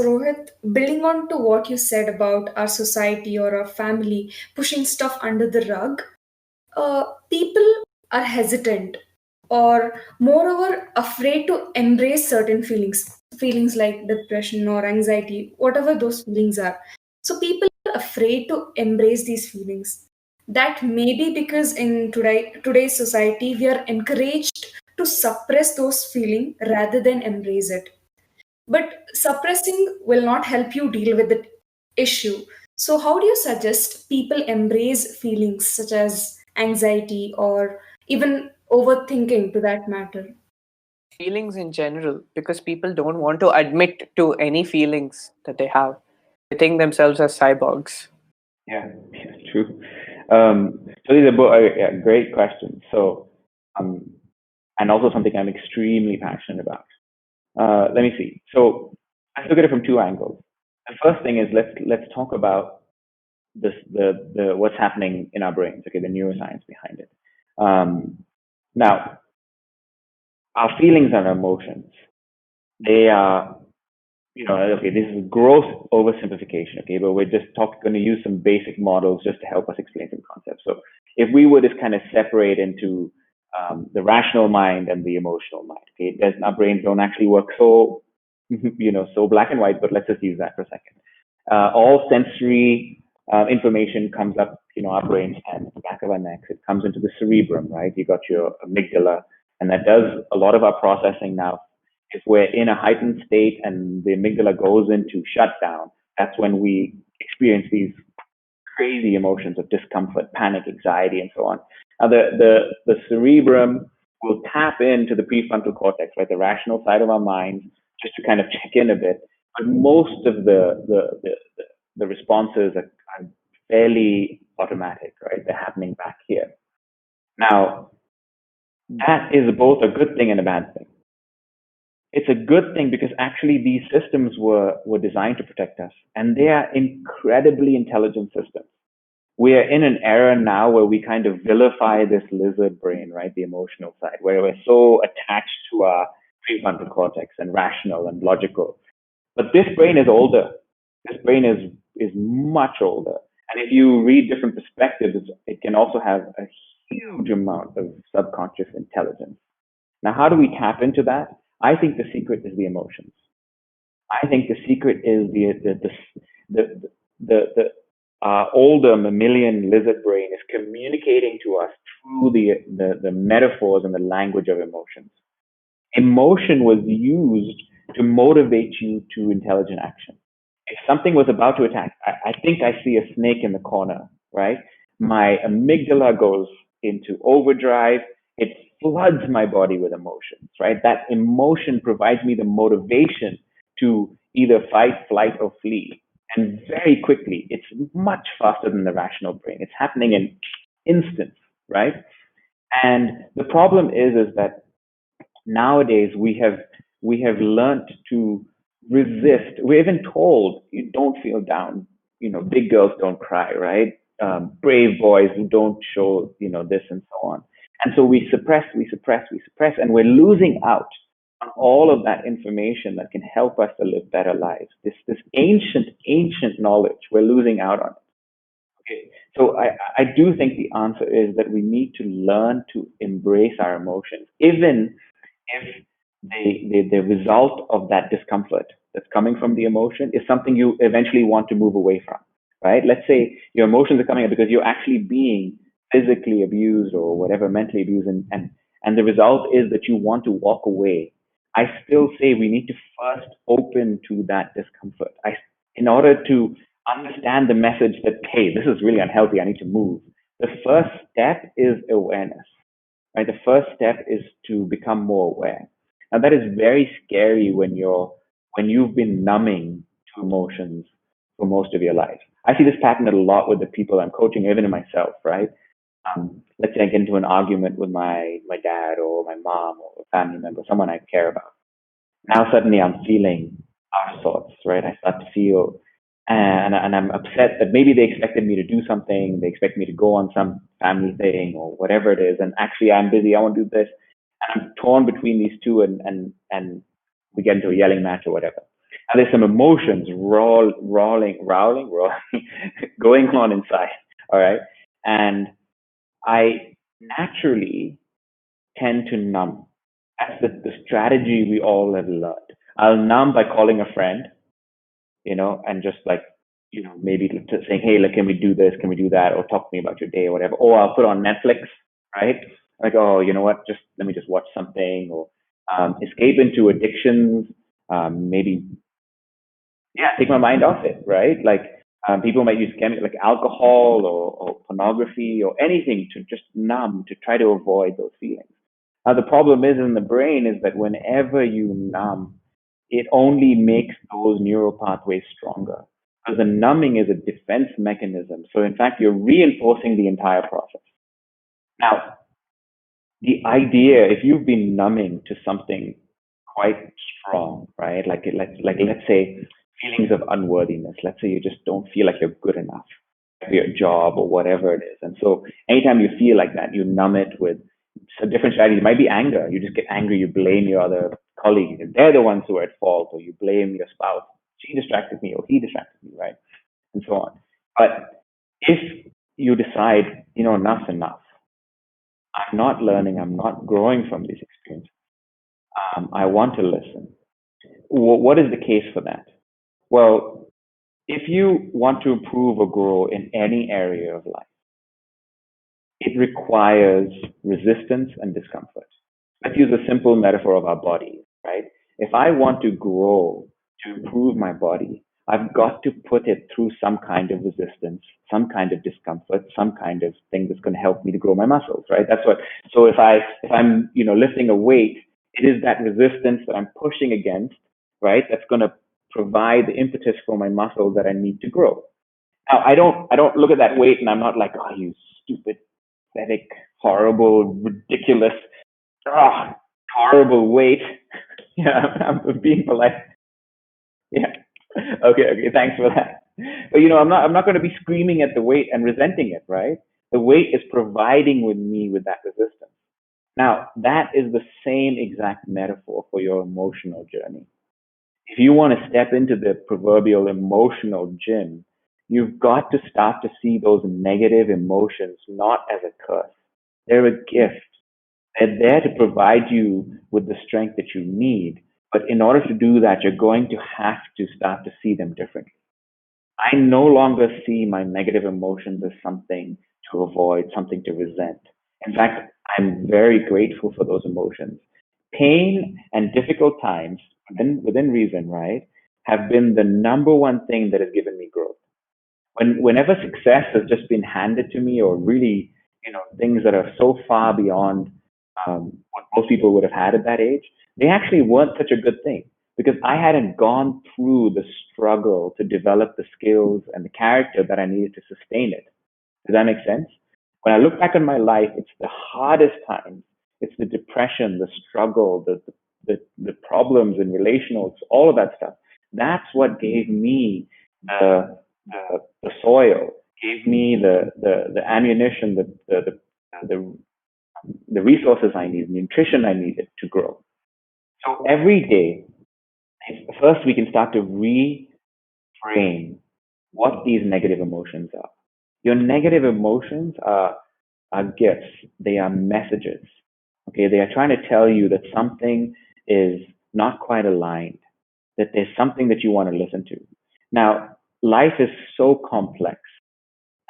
So, Rohit, building on to what you said about our society or our family pushing stuff under the rug, people are hesitant or moreover afraid to embrace certain feelings like depression or anxiety, whatever those feelings are. So people are afraid to embrace these feelings. That may be because in today's society we are encouraged to suppress those feelings rather than embrace it. But suppressing will not help you deal with the issue. So, how do you suggest people embrace feelings such as anxiety or even overthinking to that matter? Feelings in general, because people don't want to admit to any feelings that they have. They think themselves as cyborgs. Yeah, true. So these are both great questions. So, um, and also something I'm extremely passionate about. Let me see. So I look at it from two angles. The first thing is let's talk about the what's happening in our brains. Okay, the neuroscience behind it. Now, our feelings and emotions, they are, okay, this is gross oversimplification, okay, but we're just going to use some basic models just to help us explain some concepts. So if we were to kind of separate into the rational mind and the emotional mind, okay, our brains don't actually work so, so black and white, but let's just use that for a second. All sensory information comes up, our brains and the back of our necks. It comes into the cerebrum, right? You got your amygdala, and that does a lot of our processing now. If we're in a heightened state and the amygdala goes into shutdown, that's when we experience these crazy emotions of discomfort, panic, anxiety, and so on. Now, the cerebrum will tap into the prefrontal cortex, right, the rational side of our minds, just to kind of check in a bit. But most of the responses are fairly automatic, right? They're happening back here. Now, that is both a good thing and a bad thing. It's a good thing because actually these systems were designed to protect us, and they are incredibly intelligent systems. We are in an era now where we kind of vilify this lizard brain, right? The emotional side, where we're so attached to our prefrontal cortex and rational and logical. But this brain is older. This brain is much older. And if you read different perspectives, it can also have a huge amount of subconscious intelligence. Now, how do we tap into that? I think the secret is the emotions. I think the secret is the older mammalian lizard brain is communicating to us through the metaphors and the language of emotions. Emotion was used to motivate you to intelligent action. If something was about to attack, I think I see a snake in the corner, right? My amygdala goes into overdrive. It floods my body with emotions, right? That emotion provides me the motivation to either fight, flight, or flee. And very quickly, it's much faster than the rational brain. It's happening in instants, right? And the problem is that nowadays we have learned to resist. We're even told, you don't feel down. Big girls don't cry, right? Brave boys who don't show, this and so on. And so we suppress, and we're losing out on all of that information that can help us to live better lives. This ancient knowledge, we're losing out on it. Okay. So I do think the answer is that we need to learn to embrace our emotions, even if the result of that discomfort that's coming from the emotion is something you eventually want to move away from, right? Let's say your emotions are coming up because you're actually being physically abused or whatever, mentally abused, and the result is that you want to walk away. I still say we need to first open to that discomfort. In order to understand the message that, hey, this is really unhealthy, I need to move. The first step is awareness, right? The first step is to become more aware. Now that is very scary when you've been numbing to emotions for most of your life. I see this pattern a lot with the people I'm coaching, even in myself, right? Let's say I get into an argument with my dad or my mom or a family member, someone I care about. Now suddenly I'm feeling our thoughts, right? I start to feel, and I'm upset that maybe they expected me to do something. They expect me to go on some family thing or whatever it is. And actually I'm busy. I want to do this. And I'm torn between these two and we get into a yelling match or whatever. And there's some emotions rolling, going on inside. All right. And I naturally tend to numb. That's the strategy we all have learned. I'll numb by calling a friend, and just like, maybe saying, hey, like, can we do this? Can we do that? Or talk to me about your day or whatever. Or I'll put on Netflix, right? Like, oh, you know what? Let me just watch something, or escape into addictions. Maybe, yeah, take my mind off it, right? Like, people might use chemicals like alcohol or pornography or anything to just numb, to try to avoid those feelings. Now, the problem is in the brain is that whenever you numb, it only makes those neural pathways stronger. Because the numbing is a defense mechanism. So, in fact, you're reinforcing the entire process. Now, the idea, if you've been numbing to something quite strong, right? Like let's say feelings of unworthiness. Let's say you just don't feel like you're good enough for your job or whatever it is. And so anytime you feel like that, you numb it with a different strategy. It might be anger. You just get angry. You blame your other colleague. They're the ones who are at fault, or you blame your spouse. She distracted me, or he distracted me, right? And so on. But if you decide, enough's enough. I'm not learning. I'm not growing from these experiences. I want to listen. What is the case for that? Well, if you want to improve or grow in any area of life, it requires resistance and discomfort. Let's use a simple metaphor of our bodies, right? If I want to grow, to improve my body, I've got to put it through some kind of resistance, some kind of discomfort, some kind of thing that's going to help me to grow my muscles, right? That's what. So if I'm lifting a weight, it is that resistance that I'm pushing against, right? That's going to provide the impetus for my muscles that I need to grow. Now, I don't look at that weight and I'm not like, oh, you stupid, pathetic, horrible, ridiculous, oh, horrible weight. Yeah, I'm being polite. Yeah. Okay. Thanks for that. But I'm not going to be screaming at the weight and resenting it, right? The weight is providing with me with that resistance. Now, that is the same exact metaphor for your emotional journey. If you want to step into the proverbial emotional gym, you've got to start to see those negative emotions not as a curse. They're a gift. They're there to provide you with the strength that you need. But in order to do that, you're going to have to start to see them differently. I no longer see my negative emotions as something to avoid, something to resent. In fact, I'm very grateful for those emotions. Pain and difficult times, within reason, right, have been the number one thing that has given me growth. Whenever success has just been handed to me, or really, things that are so far beyond what most people would have had at that age, they actually weren't such a good thing, because I hadn't gone through the struggle to develop the skills and the character that I needed to sustain it. Does that make sense? When I look back on my life, it's the hardest times. It's the depression, the struggle, the problems in relationals, all of that stuff. That's what gave me the soil, gave me the ammunition, the resources I needed, the nutrition I needed to grow. So every day, first we can start to reframe what these negative emotions are. Your negative emotions are gifts. They are messages. Okay, they are trying to tell you that something is not quite aligned, that there's something that you want to listen to. Now, life is so complex.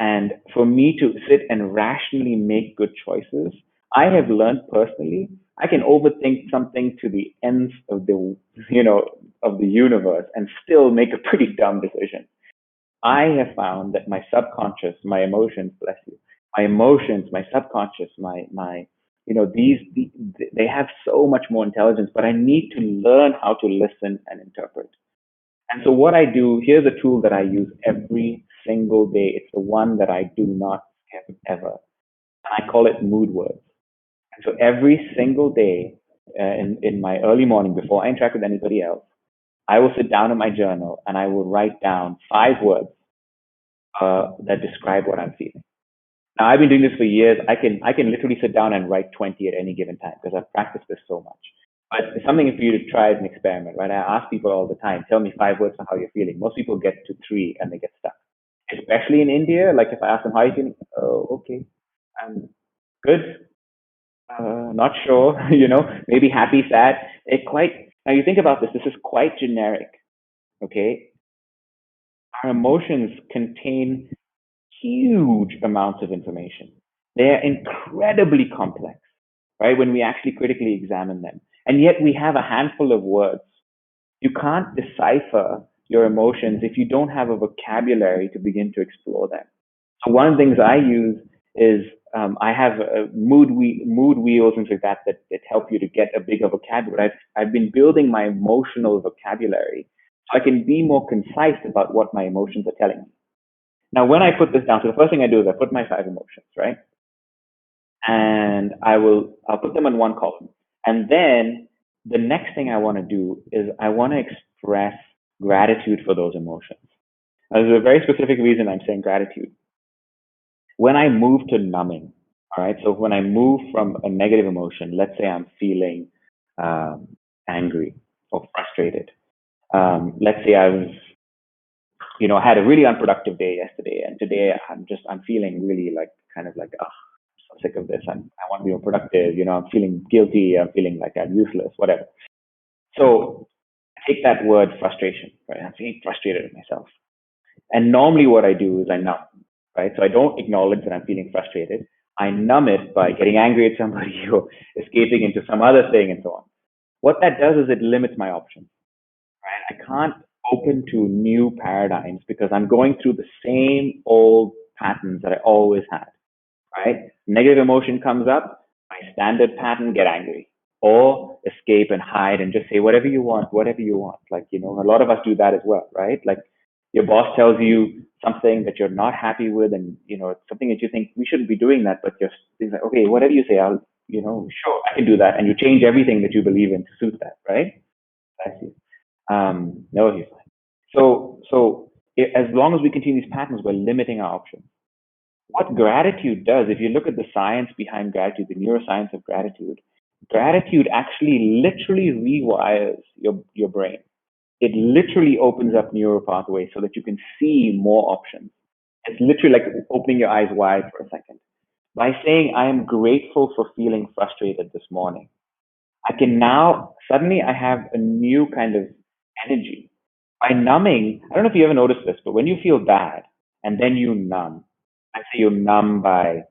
And for me to sit and rationally make good choices, I have learned personally, I can overthink something to the ends of of the universe and still make a pretty dumb decision. I have found that my subconscious, my emotions, bless you, my emotions, my subconscious, they have so much more intelligence, but I need to learn how to listen and interpret. And so what I do, here's a tool that I use every single day. It's the one that I do not skip ever. And I call it mood words. And so every single day in my early morning, before I interact with anybody else, I will sit down in my journal and I will write down 5 words that describe what I'm feeling. Now, I've been doing this for years. I can literally sit down and write 20 at any given time because I've practiced this so much. But it's something for you to try as an experiment, right? I ask people all the time, tell me 5 words for how you're feeling. Most people get to 3 and they get stuck. Especially in India, like if I ask them how are you feeling, oh, okay, I'm good, not sure, maybe happy, sad. Now you think about this, this is quite generic, okay? Our emotions contain huge amounts of information. They're incredibly complex, right? When we actually critically examine them. And yet we have a handful of words. You can't decipher your emotions if you don't have a vocabulary to begin to explore them. So one of the things I use is I have mood wheels and things like that help you to get a bigger vocabulary. I've been building my emotional vocabulary so I can be more concise about what my emotions are telling me. Now, when I put this down, so the first thing I do is I put my 5 emotions, right? And I'll put them in one column. And then the next thing I want to do is I want to express gratitude for those emotions. Now, there's a very specific reason I'm saying gratitude. When I move to numbing, all right, so when I move from a negative emotion, let's say I'm feeling angry or frustrated. Let's say I had a really unproductive day yesterday, and today I'm feeling really like kind of like, oh, I'm so sick of this. I want to be more productive. I'm feeling guilty. I'm feeling like I'm useless, whatever. So take that word frustration, right? I'm feeling frustrated with myself. And normally what I do is I numb, right? So I don't acknowledge that I'm feeling frustrated. I numb it by getting angry at somebody or escaping into some other thing and so on. What that does is it limits my options, right? I can't open to new paradigms because I'm going through the same old patterns that I always had, right? Negative emotion comes up, my standard pattern, get angry or escape and hide and just say whatever you want, whatever you want. Like, a lot of us do that as well, right? Like your boss tells you something that you're not happy with and, it's something that you think we shouldn't be doing that, but you're like, okay, whatever you say, I'll, sure, I can do that. And you change everything that you believe in to suit that, right? I see. No, he's fine. So as long as we continue these patterns, we're limiting our options. What gratitude does, if you look at the science behind gratitude, the neuroscience of gratitude actually literally rewires your brain. It literally opens up neural pathways so that you can see more options. It's literally like opening your eyes wide for a second. By saying, I am grateful for feeling frustrated this morning, I can now, suddenly I have a new kind of energy. By numbing, I don't know if you ever noticed this, but when you feel bad and then you numb, let's say you numb by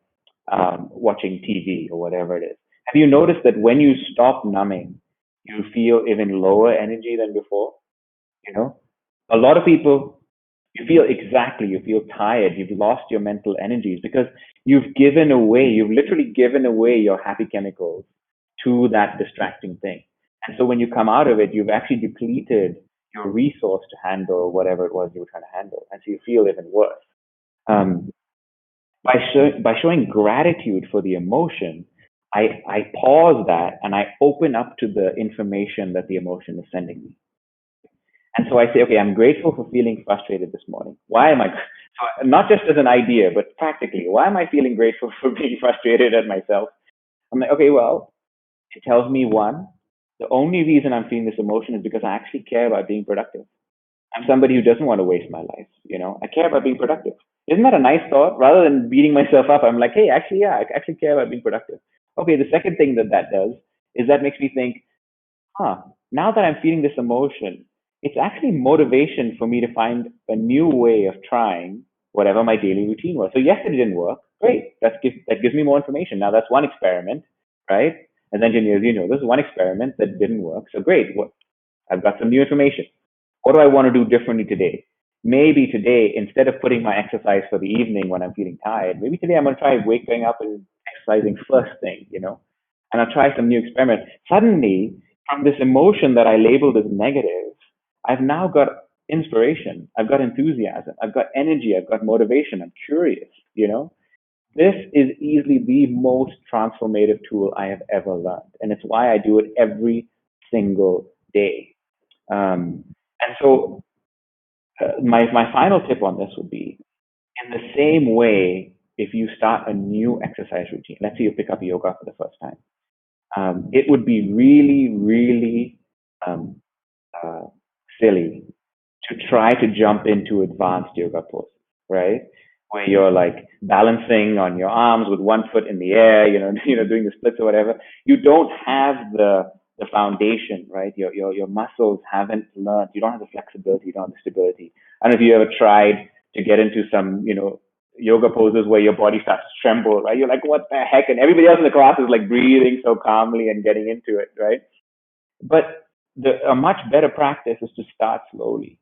watching TV or whatever it is, have you noticed that when you stop numbing, you feel even lower energy than before? A lot of people, you feel tired, you've lost your mental energies because you've literally given away your happy chemicals to that distracting thing. And so when you come out of it, you've actually depleted your resource to handle whatever it was you were trying to handle. And so you feel even worse. By showing gratitude for the emotion, I pause that and I open up to the information that the emotion is sending me. And so I say, okay, I'm grateful for feeling frustrated this morning. Why am I, so not just as an idea, but practically, why am I feeling grateful for being frustrated at myself? I'm like, okay, well, it tells me one, the only reason I'm feeling this emotion is because I actually care about being productive. I'm somebody who doesn't want to waste my life. I care about being productive. Isn't that a nice thought? Rather than beating myself up, I'm like, hey, actually, yeah, I actually care about being productive. Okay, the second thing that does is that makes me think, now that I'm feeling this emotion, it's actually motivation for me to find a new way of trying whatever my daily routine was. So yesterday didn't work. Great. That gives me more information. Now that's one experiment, right? As engineers, this is one experiment that didn't work. So great. I've got some new information. What do I want to do differently today? Maybe today, instead of putting my exercise for the evening when I'm feeling tired, maybe today I'm going to try waking up and exercising first thing, and I'll try some new experiment. Suddenly, from this emotion that I labeled as negative, I've now got inspiration. I've got enthusiasm. I've got energy. I've got motivation. I'm curious, This is easily the most transformative tool I have ever learned. And it's why I do it every single day. And so my final tip on this would be, in the same way, if you start a new exercise routine, let's say you pick up yoga for the first time, it would be really, really um, uh, silly to try to jump into advanced yoga poses, right? Where you're like balancing on your arms with one foot in the air, doing the splits or whatever. You don't have the foundation, right? Your muscles haven't learned. You don't have the flexibility. You don't have the stability. I don't know if you ever tried to get into some, yoga poses where your body starts to tremble, right? You're like, what the heck? And everybody else in the class is like breathing so calmly and getting into it, right? But a much better practice is to start slowly,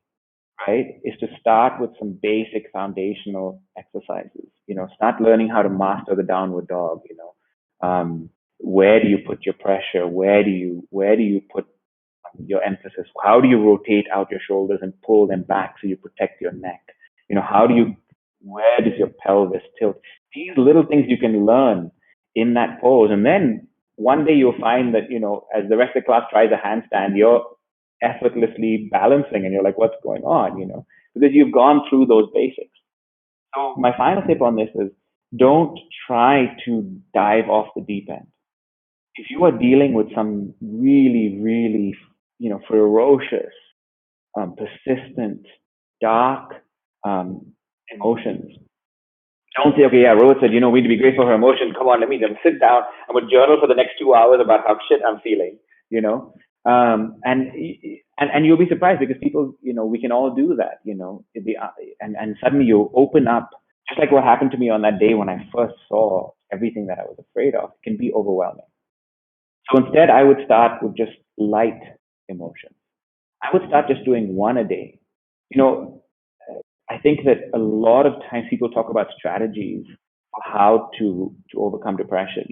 right? Is to start with some basic foundational exercises. Start learning how to master the downward dog. Where do you put your pressure? Where do you put your emphasis? How do you rotate out your shoulders and pull them back so you protect your neck? Where does your pelvis tilt? These little things you can learn in that pose. And then one day you'll find that, as the rest of the class tries a handstand, you're effortlessly balancing and you're like, what's going on, because you've gone through those basics. So my final tip on this is don't try to dive off the deep end. If you are dealing with some really, really, ferocious, persistent, dark emotions, don't say, okay, yeah, Rohit said, we need to be grateful for emotion. Come on, let me sit down. I'm going to journal for the next 2 hours about how shit I'm feeling, and you'll be surprised because people, we can all do that, and suddenly you open up, just like what happened to me on that day when I first saw everything that I was afraid of. It can be overwhelming. So instead, I would start with just light emotion. I would start just doing one a day. I think that a lot of times people talk about strategies for how to overcome depression.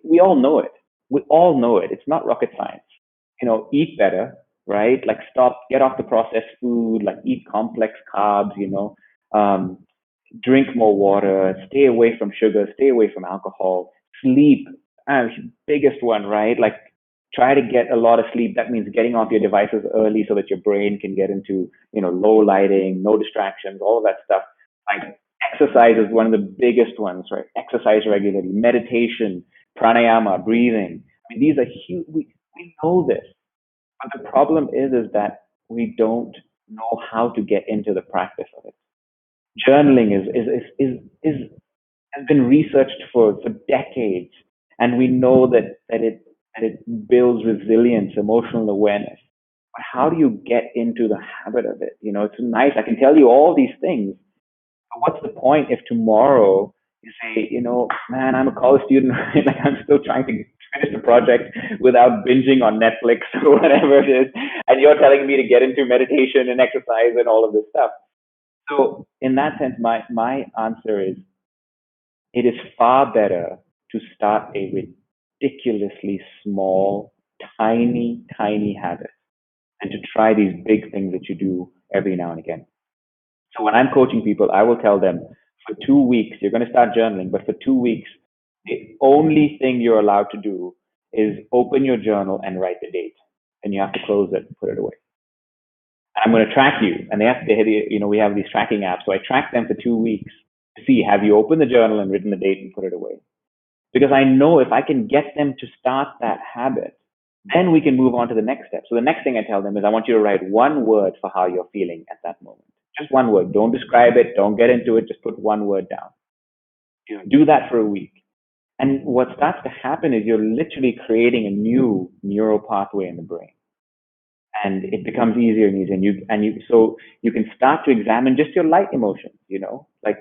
We all know it. We all know it. It's not rocket science. Eat better, right? Like get off the processed food, like eat complex carbs, drink more water, stay away from sugar, stay away from alcohol, sleep, biggest one, right? Like try to get a lot of sleep. That means getting off your devices early so that your brain can get into, low lighting, no distractions, all of that stuff. Like exercise is one of the biggest ones, right? Exercise regularly, meditation, pranayama, breathing. I mean, these are huge. We know this, but the problem is that we don't know how to get into the practice of it. Journaling is has been researched for decades, and we know that it builds resilience, emotional awareness. But how do you get into the habit of it? It's nice. I can tell you all these things. But what's the point if tomorrow you say, man, I'm a college student, right? Like I'm still trying to finish the project without binging on Netflix or whatever it is, and you're telling me to get into meditation and exercise and all of this stuff. So in that sense, my answer is it is far better to start a ridiculously small, tiny, tiny habit and to try these big things that you do every now and again. So when I'm coaching people, I will tell them for 2 weeks, you're going to start journaling, but for 2 weeks, the only thing you're allowed to do is open your journal and write the date. And you have to close it and put it away. I'm going to track you. And we have these tracking apps. So I track them for 2 weeks to see, have you opened the journal and written the date and put it away? Because I know if I can get them to start that habit, then we can move on to the next step. So the next thing I tell them is I want you to write one word for how you're feeling at that moment. Just one word. Don't describe it. Don't get into it. Just put one word down. Do that for a week. And what starts to happen is you're literally creating a new neural pathway in the brain. And it becomes easier and easier. So you can start to examine just your light emotions, like,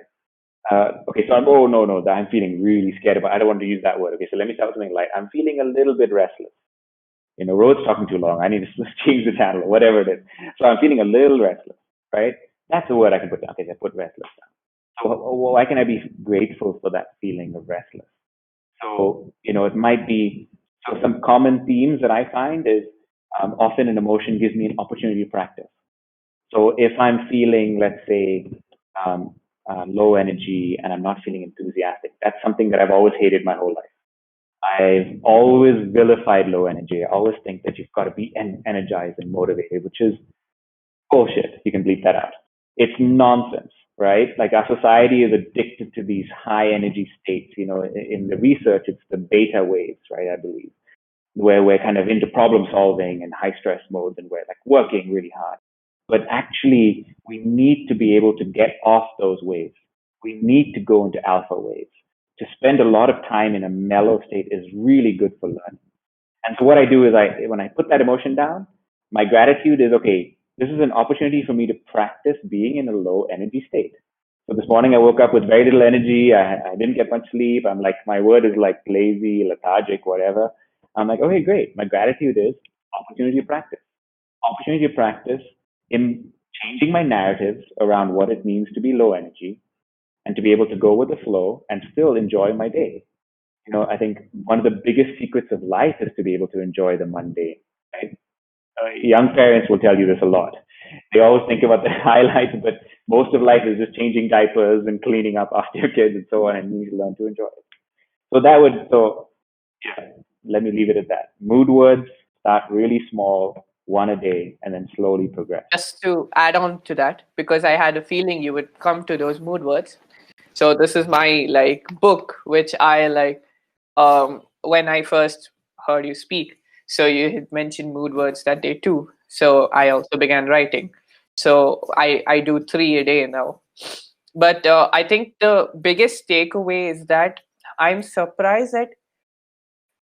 okay, so I'm feeling really scared about, I don't want to use that word. Okay, so let me start with something light. I'm feeling a little bit restless. Road's talking too long. I need to change the channel or whatever it is. So I'm feeling a little restless, right? That's a word I can put down. Okay, so I put restless down. So why can I be grateful for that feeling of restless? So, it might be, so some common themes that I find is often an emotion gives me an opportunity to practice. So if I'm feeling, let's say, low energy and I'm not feeling enthusiastic, that's something that I've always hated my whole life. I've always vilified low energy. I always think that you've got to be energized and motivated, which is bullshit. You can bleep that out. It's nonsense, right? Like our society is addicted to these high energy states. In the research, it's the beta waves, right? I believe. where we're kind of into problem solving and high stress modes and we're like working really hard. But actually, we need to be able to get off those waves. We need to go into alpha waves. To spend a lot of time in a mellow state is really good for learning. And so what I do is when I put that emotion down, my gratitude is, okay, this is an opportunity for me to practice being in a low energy state. So this morning I woke up with very little energy. I didn't get much sleep. I'm like, my word is like lazy, lethargic, whatever. I'm like, okay, great. My gratitude is opportunity to practice. Opportunity to practice in changing my narratives around what it means to be low energy and to be able to go with the flow and still enjoy my day. I think one of the biggest secrets of life is to be able to enjoy the mundane, right? Young parents will tell you this a lot. They always think about the highlights, but most of life is just changing diapers and cleaning up after your kids and so on, and you need to learn to enjoy it. So yeah, let me leave it at that. Mood words start really small, one a day, and then slowly progress. Just to add on to that, because I had a feeling you would come to those mood words. So this is my book, which I when I first heard you speak. So you had mentioned mood words that day too. So I also began writing. So I do 3 a day now. But I think the biggest takeaway is that I'm surprised at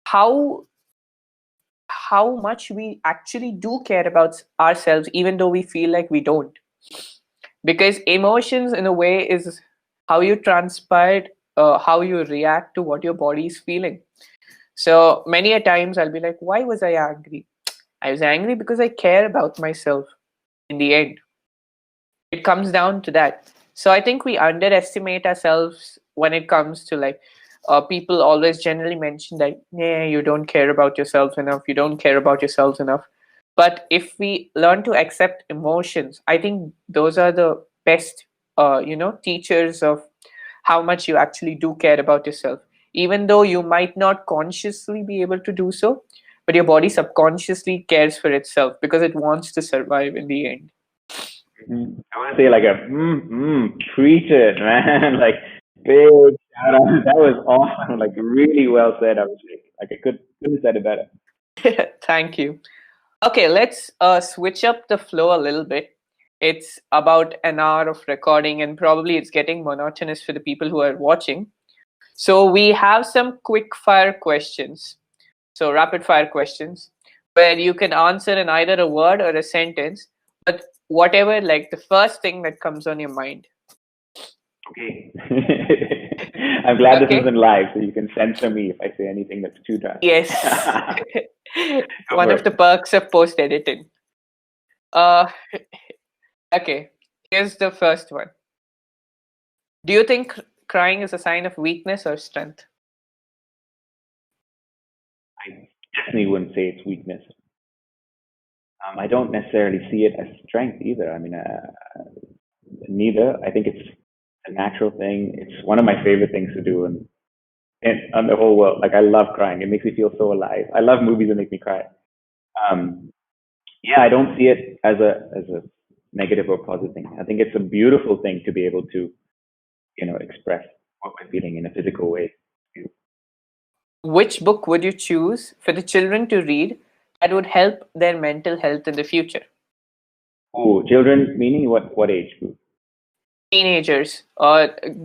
how much we actually do care about ourselves, even though we feel like we don't. Because emotions, in a way, is how you transpire, how you react to what your body is feeling. So many a times I'll be like, why was I angry? I was angry because I care about myself in the end. It comes down to that. So I think we underestimate ourselves when it comes to people always generally mention that, yeah, you don't care about yourself enough, you don't care about yourselves enough. But if we learn to accept emotions, I think those are the best teachers of how much you actually do care about yourself, even though you might not consciously be able to do so, but your body subconsciously cares for itself because it wants to survive in the end. I want to say like preach it, man. Like big shout out. That was awesome. Like really well said. I was like, I couldn't have said it better. Thank you. Okay, let's switch up the flow a little bit. It's about an hour of recording, and probably it's getting monotonous for the people who are watching. So we have some quick fire questions. So rapid fire questions where you can answer in either a word or a sentence, but whatever, like the first thing that comes on your mind. Okay. I'm glad this Okay. isn't live, so you can censor me if I say anything that's too drastic. Yes. One of the perks of post editing. Okay. Here's the first one. Do you think crying is a sign of weakness or strength? I definitely wouldn't say it's weakness. I don't necessarily see it as strength either. I mean, neither. I think it's a natural thing. It's one of my favorite things to do on the whole world. Like I love crying. It makes me feel so alive. I love movies that make me cry. Yeah, I don't see it as a negative or positive thing. I think it's a beautiful thing to be able to, express what we're feeling in a physical way. Which book would you choose for the children to read that would help their mental health in the future? Oh, children, meaning what age group? Teenagers,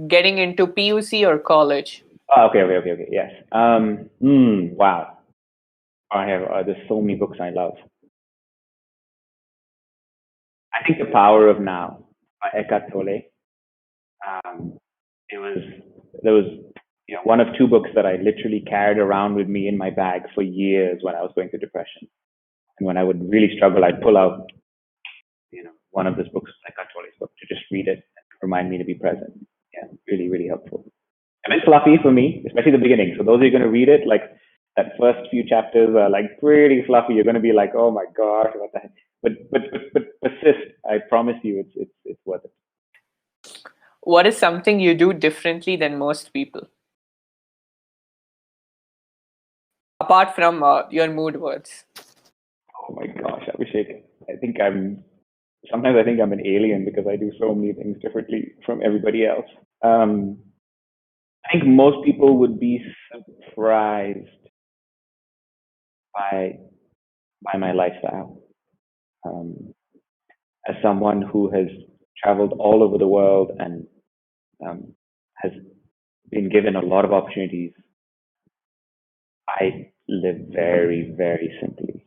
getting into PUC or college. Oh, okay. Yes. Wow. I have there's so many books I love. I think The Power of Now by Eckhart Tolle. It was there was one of two books that I literally carried around with me in my bag for years when I was going through depression. And when I would really struggle, I'd pull out one of those books, Eckhart Tolle's book, to just read it and remind me to be present. Yeah, really, really helpful. A bit fluffy for me, especially the beginning. So those who are going to read it, like that first few chapters are like pretty fluffy. You're going to be like, oh my gosh, what the heck? But persist. I promise you, it's worth it. What is something you do differently than most people? Apart from your mood words. Oh my gosh, I wish I think sometimes I think I'm an alien because I do so many things differently from everybody else. I think most people would be surprised by my lifestyle. As someone who has traveled all over the world and has been given a lot of opportunities, I live very, very simply.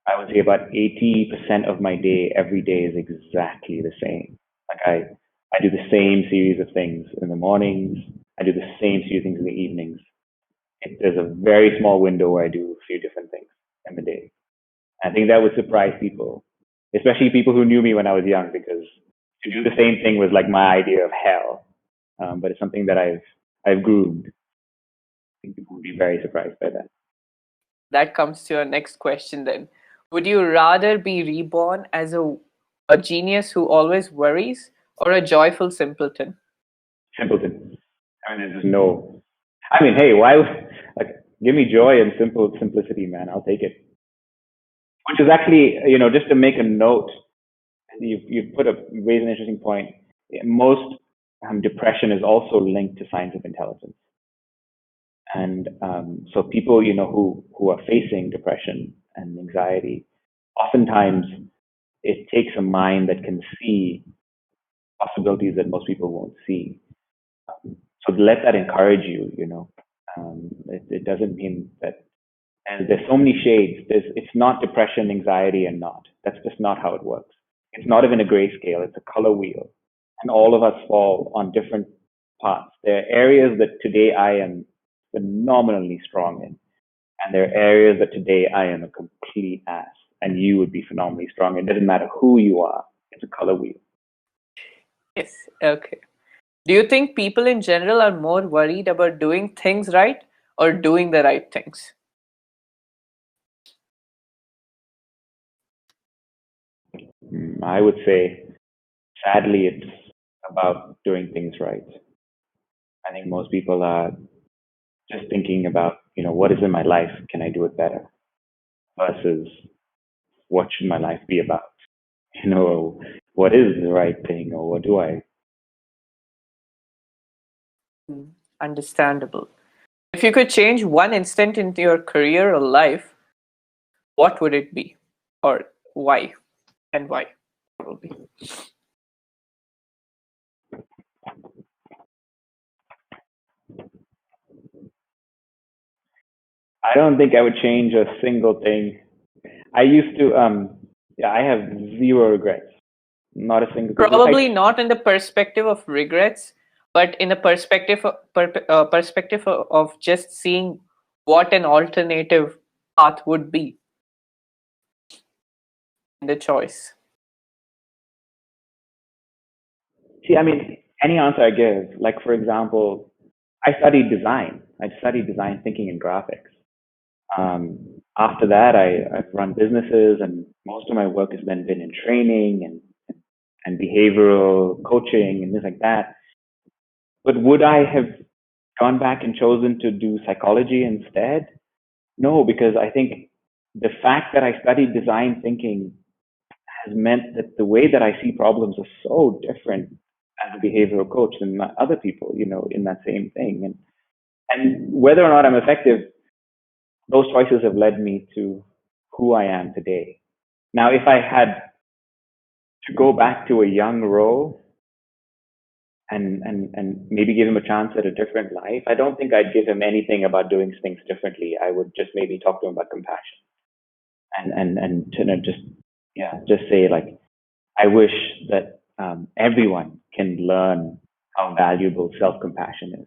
I would say about 80% of my day, every day is exactly the same. Like I do the same series of things in the mornings. I do the same series of things in the evenings. There's a very small window where I do a few different things in the day. I think that would surprise people, especially people who knew me when I was young, because to do the same thing was like my idea of hell. But it's something that I've groomed. I think people would be very surprised by that. That comes to our next question then. Would you rather be reborn as a genius who always worries, or a joyful simpleton? Simpleton. I mean, there's no. I mean, hey, why? Like, give me joy and simplicity, man. I'll take it. Which is actually, just to make a note, you've raised an interesting point. Most depression is also linked to signs of intelligence, and so people, who are facing depression and anxiety, oftentimes it takes a mind that can see possibilities that most people won't see. So let that encourage you. It doesn't mean that. And there's so many shades. It's not depression, anxiety, and not. That's just not how it works. It's not even a grayscale. It's a color wheel, and all of us fall on different parts. There are areas that today I am phenomenally strong in, and there are areas that today I am a complete ass, and you would be phenomenally strong. It doesn't matter who you are. It's a color wheel. Yes. Okay. Do you think people in general are more worried about doing things right or doing the right things? I would say, sadly, it's about doing things right. I think most people are just thinking about, what is in my life? Can I do it better? Versus what should my life be about? What is the right thing, or what do I? Understandable. If you could change one instant into your career or life, what would it be? Or why? And why, probably. I don't think I would change a single thing. I used to, I have zero regrets. Not a single thing. Probably not in the perspective of regrets, but in the perspective of just seeing what an alternative path would be in the choice. See, I mean, any answer I give, like for example, I studied design. I studied design thinking and graphics. After that, I've run businesses, and most of my work has been in training and behavioral coaching and things like that. But would I have gone back and chosen to do psychology instead? No, because I think the fact that I studied design thinking has meant that the way that I see problems are so different as a behavioral coach than other people, in that same thing. And whether or not I'm effective, those choices have led me to who I am today. Now, if I had to go back to a young Ro and maybe give him a chance at a different life, I don't think I'd give him anything about doing things differently. I would just maybe talk to him about compassion and just say, like, I wish that everyone can learn how valuable self-compassion is.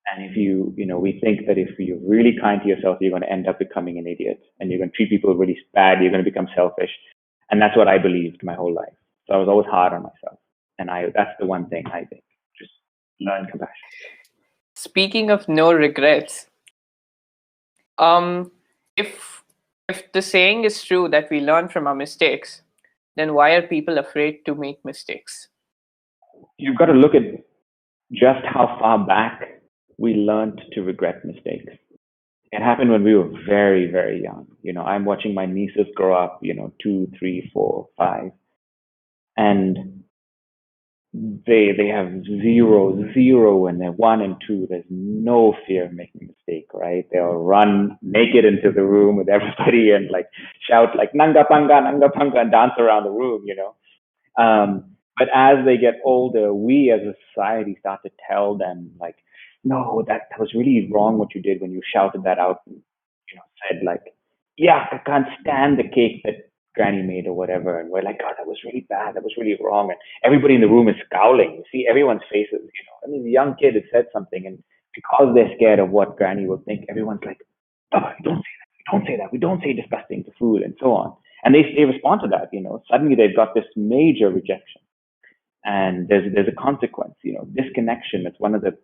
And if we think that if you're really kind to yourself, you're going to end up becoming an idiot, and you're going to treat people really bad. You're going to become selfish, and that's what I believed my whole life. So I was always hard on myself, and that's the one thing I think: just learn compassion. Speaking of no regrets, if the saying is true that we learn from our mistakes, then why are people afraid to make mistakes? You've got to look at just how far back we learned to regret mistakes. It happened when we were very, very young. I'm watching my nieces grow up, 2, 3, 4, 5. And they have zero when they're 1 and 2. There's no fear of making mistakes. mistake, right? They'll run naked into the room with everybody and like shout like Nanga Panga, and dance around the room, you know. But as they get older, we as a society start to tell them like, no, that was really wrong what you did when you shouted that out and, you know, said like, yeah, I can't stand the cake that granny made or whatever. And we're like, God, that was really bad. That was really wrong. And everybody in the room is scowling. You see everyone's faces, you know. I mean, the young kid has said something, and because they're scared of what granny will think, everyone's like, oh, don't say that. We don't say that. We don't say disgusting to food and so on. And they respond to that, you know. Suddenly they've got this major rejection. And there's a consequence, you know, disconnection. It's one of the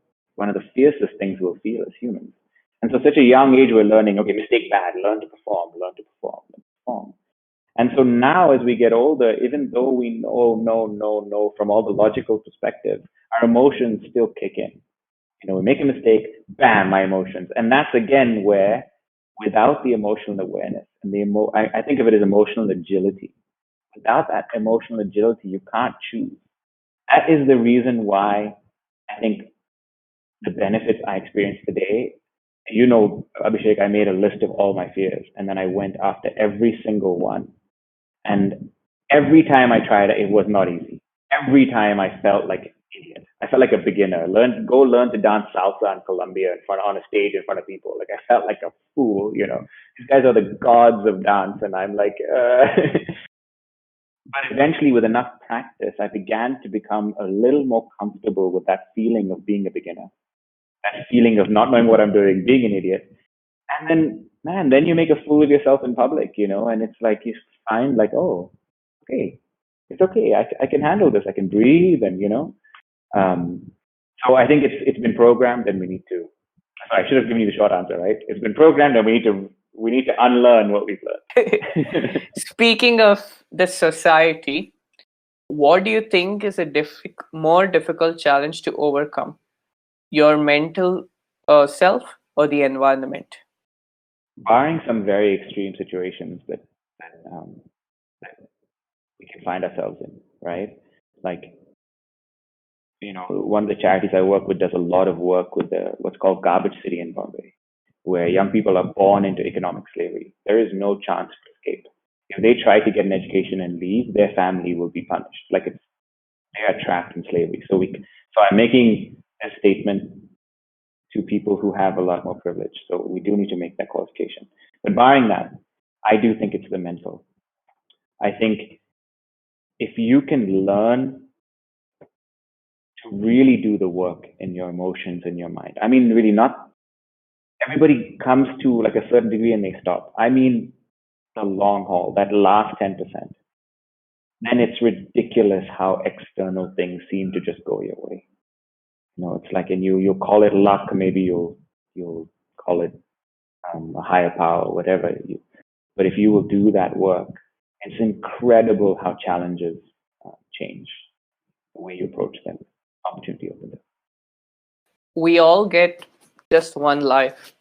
fiercest things we'll feel as humans. And so, such a young age, we're learning. Okay, mistake bad. Learn to perform. Learn to perform. Learn to perform. And so now, as we get older, even though we know from all the logical perspective, our emotions still kick in. You know, we make a mistake, bam, my emotions, and that's again where, without the emotional awareness and I think of it as emotional agility. Without that emotional agility, you can't choose. That is the reason why I think the benefits I experience today, you know, Abhishek, I made a list of all my fears and then I went after every single one. And every time I tried it, it was not easy. Every time I felt like an idiot. I felt like a beginner. Go learn to dance salsa in Colombia on a stage in front of people. Like I felt like a fool, you know. These guys are the gods of dance, and I'm like, But eventually, with enough practice, I began to become a little more comfortable with that feeling of being a beginner, that feeling of not knowing what I'm doing, being an idiot. And then, man, then you make a fool of yourself in public, you know, and it's like you find, like, oh, okay, it's okay. I can handle this. I can breathe, and, you know. Um, so I think it's been programmed, and we need to. I should have given you the short answer, right? It's been programmed, and we need to unlearn what we've learned. Speaking of the society, what do you think is a more difficult challenge to overcome? Your mental self or the environment? Barring some very extreme situations that we can find ourselves in, right? Like, you know, one of the charities I work with does a lot of work with what's called Garbage City in Bombay, where young people are born into economic slavery. There is no chance to escape. If they try to get an education and leave, their family will be punished. Like they are trapped in slavery. So I'm making a statement to people who have a lot more privilege. So we do need to make that qualification. But barring that, I do think it's the mental. I think if you can learn to really do the work in your emotions and your mind, I mean, really not everybody comes to like a certain degree and they stop. I mean, the long haul, that last 10%, then it's ridiculous how external things seem to just go your way. You know, it's like, and you'll call it luck, maybe you'll call it a higher power, whatever. But if you will do that work, it's incredible how challenges change the way you approach them. Opportunity opens up. We all get just one life.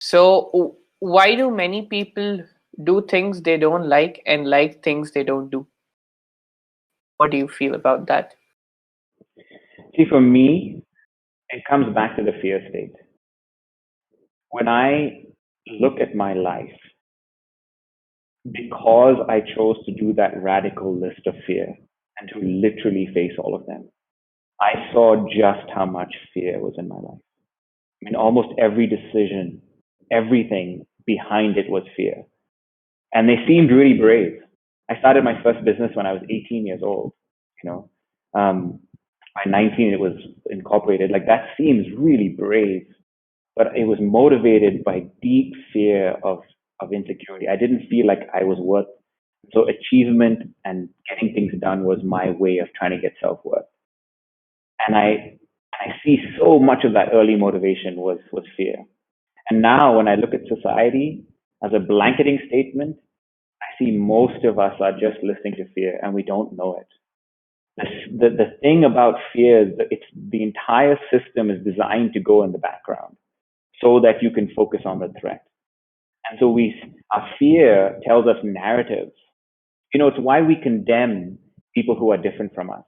So why do many people do things they don't like and like things they don't do? What do you feel about that? See, for me, it comes back to the fear state. When I look at my life, because I chose to do that radical list of fear and to literally face all of them, I saw just how much fear was in my life. I mean, almost every decision, everything behind it was fear. And they seemed really brave. I started my first business when I was 18 years old, you know. By 19, it was incorporated. Like that seems really brave, but it was motivated by deep fear of insecurity. I didn't feel like I was worth. So achievement and getting things done was my way of trying to get self-worth. And I see so much of that early motivation was fear. And now when I look at society as a blanketing statement, I see most of us are just listening to fear and we don't know it. The thing about fear is that the entire system is designed to go in the background so that you can focus on the threat. And so our fear tells us narratives. You know, it's why we condemn people who are different from us.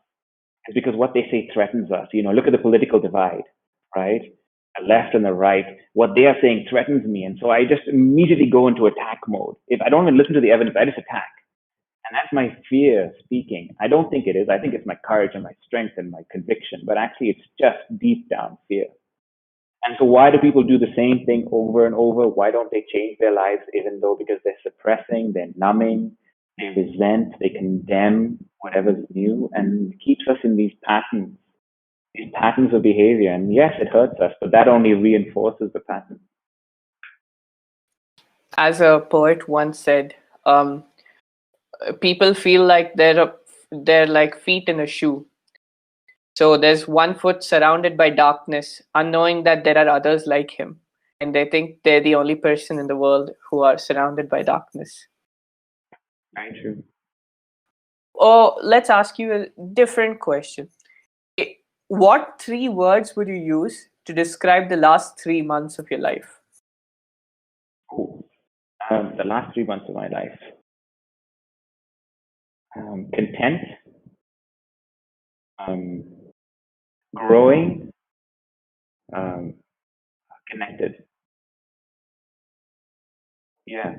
It's because what they say threatens us. You know, look at the political divide, right? a left and a right, what they are saying threatens me. And so I just immediately go into attack mode. If I don't even listen to the evidence, I just attack. And that's my fear speaking. I don't think it is. I think it's my courage and my strength and my conviction, but actually it's just deep down fear. And so why do people do the same thing over and over? Why don't they change their lives even though because they're suppressing, they're numbing, they resent, they condemn whatever's new, and it keeps us in these patterns of behavior. And yes, it hurts us, but that only reinforces the pattern. As a poet once said, people feel like they're like feet in a shoe. So there's one foot surrounded by darkness, unknowing that there are others like him, and they think they're the only person in the world who are surrounded by darkness. Very true. Or let's ask you a different question. What 3 words would you use to describe the last 3 months of your life? Cool. The last 3 months of my life. Content, growing, connected. Yeah.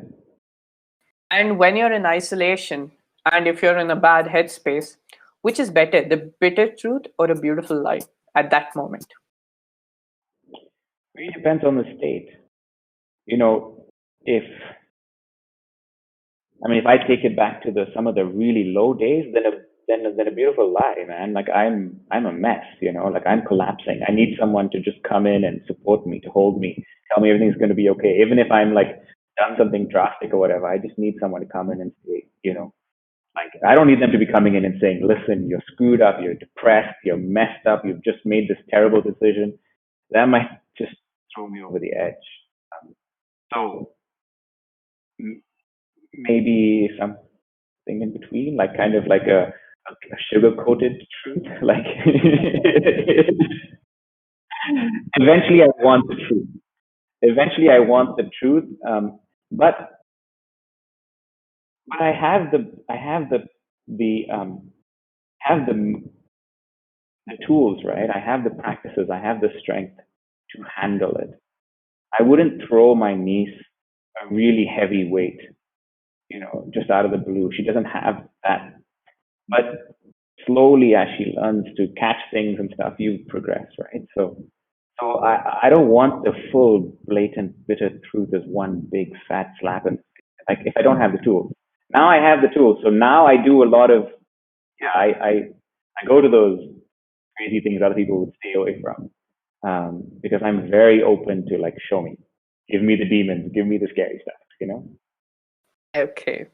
And when you're in isolation, and if you're in a bad headspace, which is better, the bitter truth or a beautiful lie at that moment? Really depends on the state. You know, if I take it back to some of the really low days, then a beautiful lie, man. Like I'm a mess, like I'm collapsing. I need someone to just come in and support me, to hold me, tell me everything's going to be okay. Even if I'm like done something drastic or whatever, I just need someone to come in and say, like I don't need them to be coming in and saying, listen, you're screwed up, you're depressed, you're messed up, you've just made this terrible decision. That might just throw me over the edge. So maybe something in between, like kind of like a sugar-coated truth. Like eventually I want the truth. But I have the tools, right? I have the practices, I have the strength to handle it. I wouldn't throw my niece a really heavy weight, just out of the blue. She doesn't have that. But slowly, as she learns to catch things and stuff, you progress, right? So I don't want the full, blatant, bitter truth as one big fat slap. And like if I don't have the tools, now I have the tools. So now I do a lot of, I go to those crazy things other people would stay away from, because I'm very open to like, show me, give me the demons, give me the scary stuff, Okay.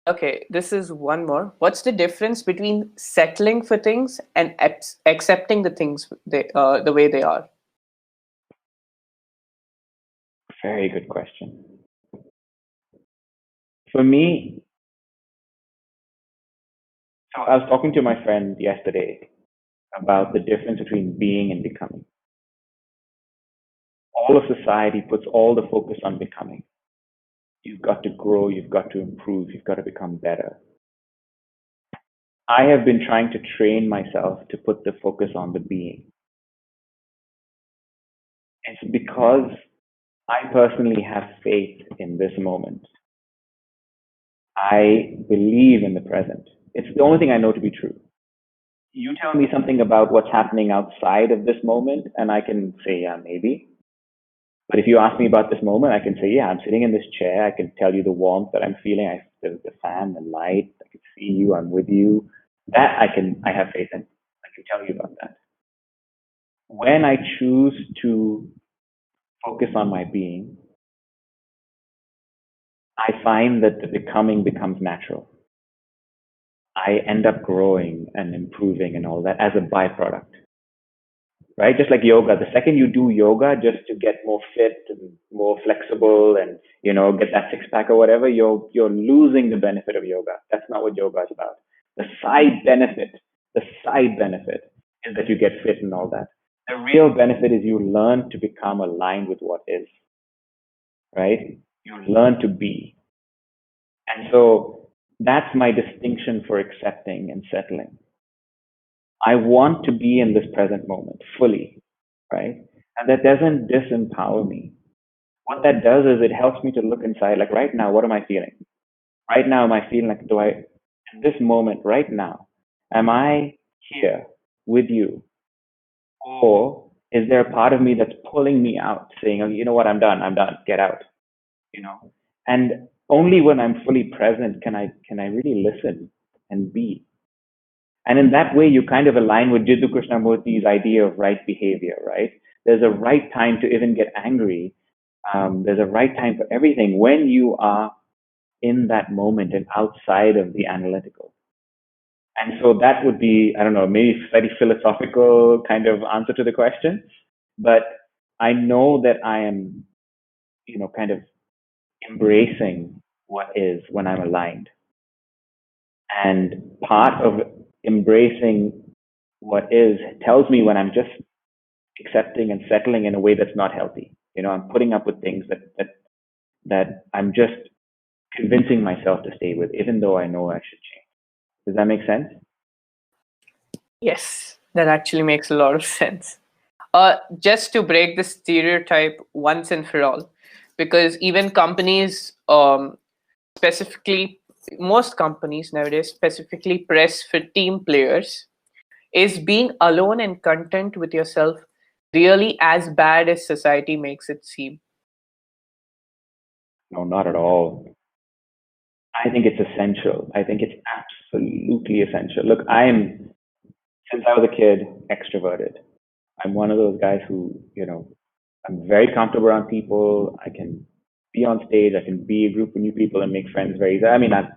Okay, this is one more. What's the difference between settling for things and accepting the things the way they are? Very good question. For me, so I was talking to my friend yesterday about the difference between being and becoming. All of society puts all the focus on becoming. You've got to grow, you've got to improve, you've got to become better. I have been trying to train myself to put the focus on the being. It's because I personally have faith in this moment. I believe in the present. It's the only thing I know to be true. You tell me something about what's happening outside of this moment, and I can say, yeah, maybe. But if you ask me about this moment, I can say, yeah, I'm sitting in this chair. I can tell you the warmth that I'm feeling. I feel the fan, the light. I can see you. I'm with you. That I have faith in. I can tell you about that. When I choose to focus on my being, I find that the becoming becomes natural. I end up growing and improving and all that as a byproduct. Right? Just like yoga, the second you do yoga just to get more fit and more flexible and, get that six pack or whatever, you're losing the benefit of yoga. That's not what yoga is about. The side benefit is that you get fit and all that. The real benefit is you learn to become aligned with what is, right? You learn to be. And so that's my distinction for accepting and settling. I want to be in this present moment fully, right? And that doesn't disempower me. What that does is it helps me to look inside, like right now, what am I feeling? Right now, am I feeling like, in this moment, right now, am I here with you? Or is there a part of me that's pulling me out, saying, oh, you know what, I'm done, get out, you know? And only when I'm fully present can I really listen and be. And in that way, you kind of align with Jiddu Krishnamurti's idea of right behavior, right? There's a right time to even get angry. There's a right time for everything when you are in that moment and outside of the analytical. And so that would be, I don't know, maybe slightly philosophical kind of answer to the question, but I know that I am, kind of embracing what is when I'm aligned. And part of embracing what is tells me when I'm just accepting and settling in a way that's not healthy. I'm putting up with things that I'm just convincing myself to stay with, even though I know I should change. Does that make sense? Yes, that actually makes a lot of sense. Just to break the stereotype once and for all, because even companies, specifically, most companies nowadays specifically press for team players. Is being alone and content with yourself really as bad as society makes it seem? No, not at all. I think it's essential. I think it's absolutely essential. Look, since I was a kid, extroverted. I'm one of those guys who, I'm very comfortable around people. I can be on stage. I can be a group of new people and make friends very easily. I mean, I've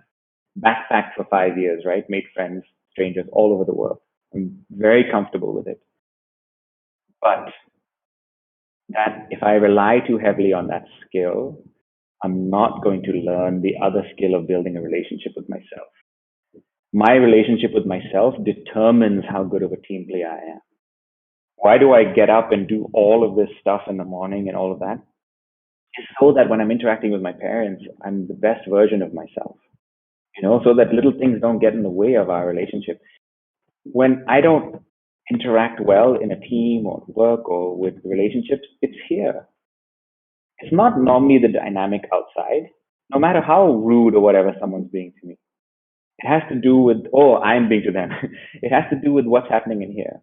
backpacked for 5 years, right? Made friends, strangers all over the world. I'm very comfortable with it. But that if I rely too heavily on that skill, I'm not going to learn the other skill of building a relationship with myself. My relationship with myself determines how good of a team player I am. Why do I get up and do all of this stuff in the morning and all of that? It's so that when I'm interacting with my parents, I'm the best version of myself, so that little things don't get in the way of our relationship. When I don't interact well in a team or work or with relationships, it's here. It's not normally the dynamic outside, no matter how rude or whatever someone's being to me. It has to do with, I'm being to them. It has to do with what's happening in here.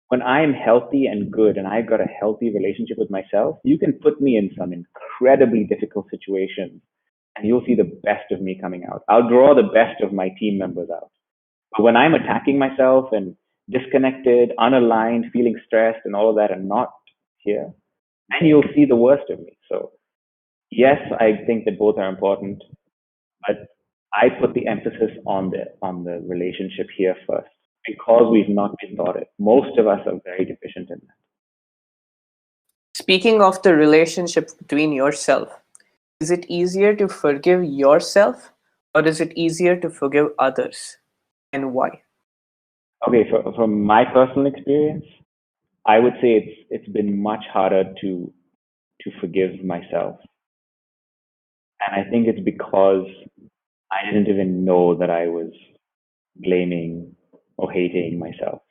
When I'm healthy and good and I've got a healthy relationship with myself, you can put me in some incredibly difficult situations and you'll see the best of me coming out. I'll draw the best of my team members out. But when I'm attacking myself and disconnected, unaligned, feeling stressed and all of that and not here, then you'll see the worst of me. So yes, I think that both are important, but I put the emphasis on the relationship here first because we've not been taught it. Most of us are very deficient in that. Speaking of the relationship between yourself, is it easier to forgive yourself or is it easier to forgive others, and why? Okay, from my personal experience, I would say it's been much harder to forgive myself, and I think it's because I didn't even know that I was blaming or hating myself.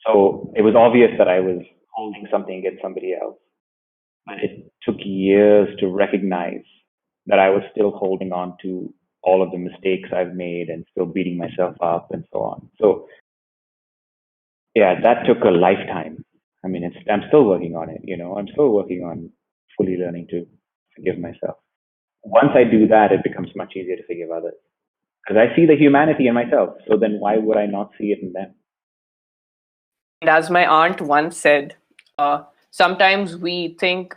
So it was obvious that I was holding something against somebody else, but it took years to recognize that I was still holding on to all of the mistakes I've made and still beating myself up and so on. So yeah, that took a lifetime. I mean, I'm still working on it. I'm still working on fully learning to forgive myself. Once I do that, it becomes much easier to forgive others because I see the humanity in myself. So then why would I not see it in them? And as my aunt once said, sometimes we think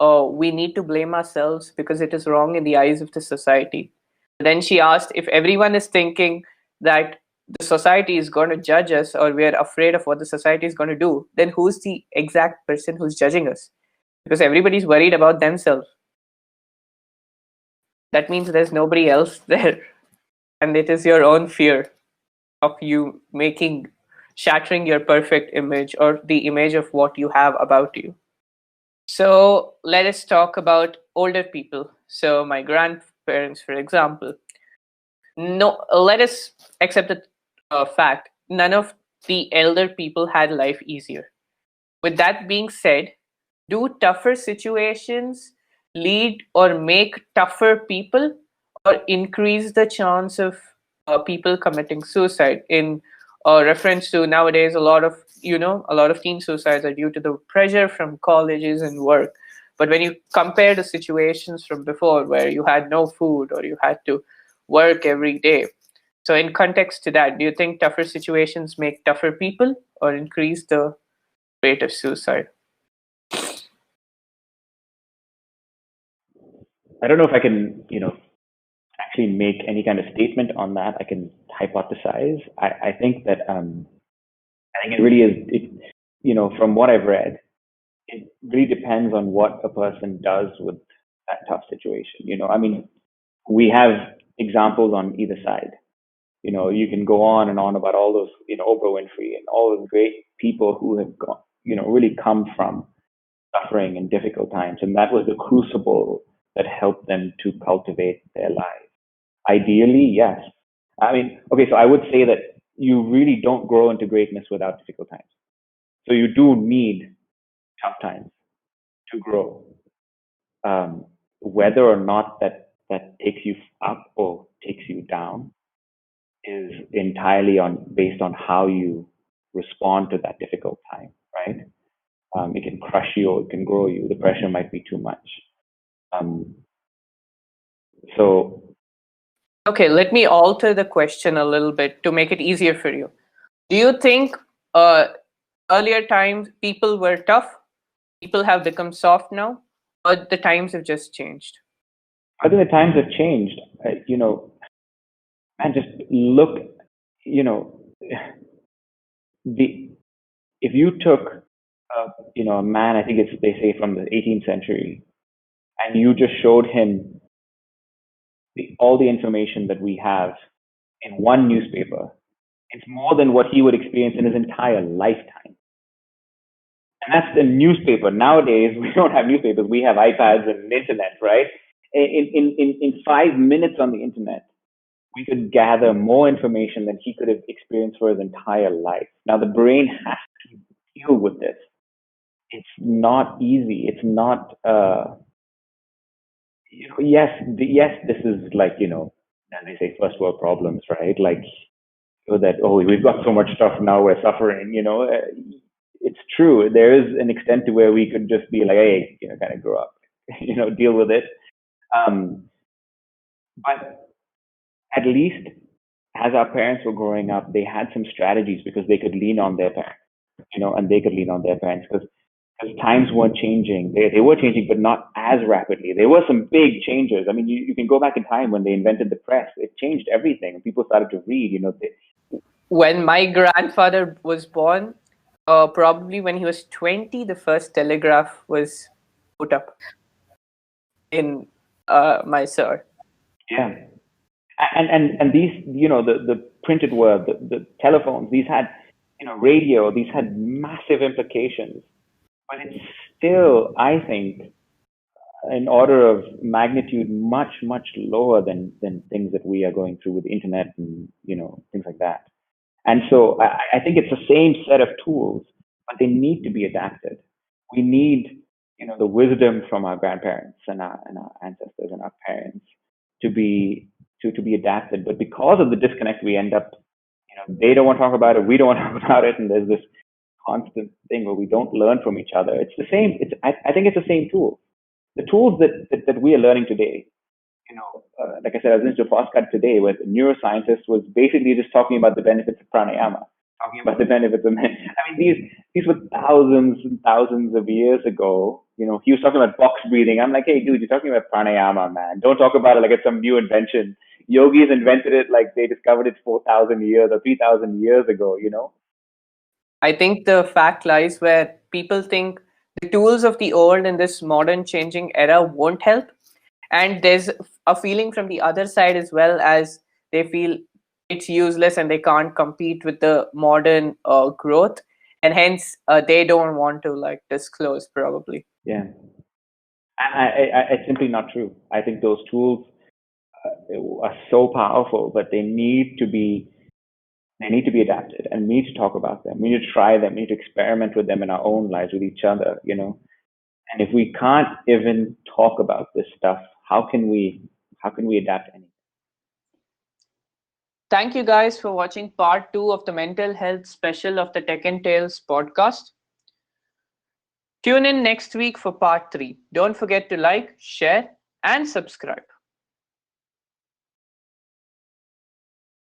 we need to blame ourselves because it is wrong in the eyes of the society. Then she asked, if everyone is thinking that the society is going to judge us or we're afraid of what the society is going to do, then who's the exact person who's judging us? Because everybody's worried about themselves. That means there's nobody else there. And it is your own fear of you shattering your perfect image or the image of what you have about you. So let us talk about older people. So my grandparents, for example. No, let us accept the fact none of the elder people had life easier. With that being said, do tougher situations lead or make tougher people, or increase the chance of people committing suicide? In reference to nowadays, a lot of teen suicides are due to the pressure from colleges and work. But when you compare the situations from before, where you had no food or you had to work every day, so in context to that, do you think tougher situations make tougher people or increase the rate of suicide? I don't know if I can, actually make any kind of statement on that. I can hypothesize. I think that I think it really is. From what I've read, it really depends on what a person does with that tough situation. I mean, we have examples on either side. You can go on and on about all those, Oprah Winfrey and all those great people who have got, really come from suffering and difficult times. And that was the crucible that helped them to cultivate their lives. Ideally, yes. I mean, okay, so I would say that you really don't grow into greatness without difficult times. So you do need tough times to grow. Whether or not that takes you up or takes you down is entirely based on how you respond to that difficult time, right? It can crush you or it can grow you. The pressure might be too much. So Okay, let me alter the question a little bit to make it easier for you. Do you think earlier times people were tough, people have become soft now, or the times have just changed? I think the times have changed. And just look, if you took, a man, I think they say from the 18th century, and you just showed him all the information that we have in one newspaper, it's more than what he would experience in his entire lifetime. And that's the newspaper. Nowadays, we don't have newspapers. We have iPads and internet, right? In 5 minutes on the internet, we could gather more information than he could have experienced for his entire life. Now, the brain has to deal with this. It's not easy. It's not, yes, this is like, as they say, first world problems, right? Like, that, we've got so much stuff now, we're suffering, it's true. There is an extent to where we could just be like, hey, kind of grow up, deal with it. But at least as our parents were growing up, they had some strategies because they could lean on their parents, and they could lean on their parents because times weren't changing. They were changing, but not as rapidly. There were some big changes. I mean, you can go back in time when they invented the press. It changed everything. People started to read, When my grandfather was born, probably when he was 20, the first telegraph was put up in Mysore. Yeah. And these, the printed word, the telephones, these had, radio, these had massive implications. But it's still, I think, an order of magnitude much, much lower than things that we are going through with the internet and, things like that. And so I think it's the same set of tools, but they need to be adapted. We need, the wisdom from our grandparents and our ancestors and our parents to be adapted. But because of the disconnect, we end up, they don't want to talk about it, we don't want to talk about it, and there's this constant thing where we don't learn from each other. It's the same. I think it's the same tool. The tools that we are learning today. Like I said, I was listening to a podcast today where the neuroscientist was basically just talking about the benefits of pranayama, talking about the benefits of. I mean, these were thousands and thousands of years ago. He was talking about box breathing. I'm like, hey, dude, you're talking about pranayama, man. Don't talk about it like it's some new invention. Yogis invented it like they discovered it 4,000 years or 3,000 years ago. I think the fact lies where people think the tools of the old in this modern changing era won't help. And there's a feeling from the other side as well, as they feel it's useless and they can't compete with the modern growth. And hence they don't want to disclose probably. Yeah. It's simply not true. I think those tools are so powerful, but they need to be They need to be adapted, and we need to talk about them. We need to try them. We need to experiment with them in our own lives, with each other, And if we can't even talk about this stuff, how can we adapt anything? Thank you guys for watching part 2 of the mental health special of the Tech and Tales podcast. Tune in next week for part 3. Don't forget to like, share, and subscribe.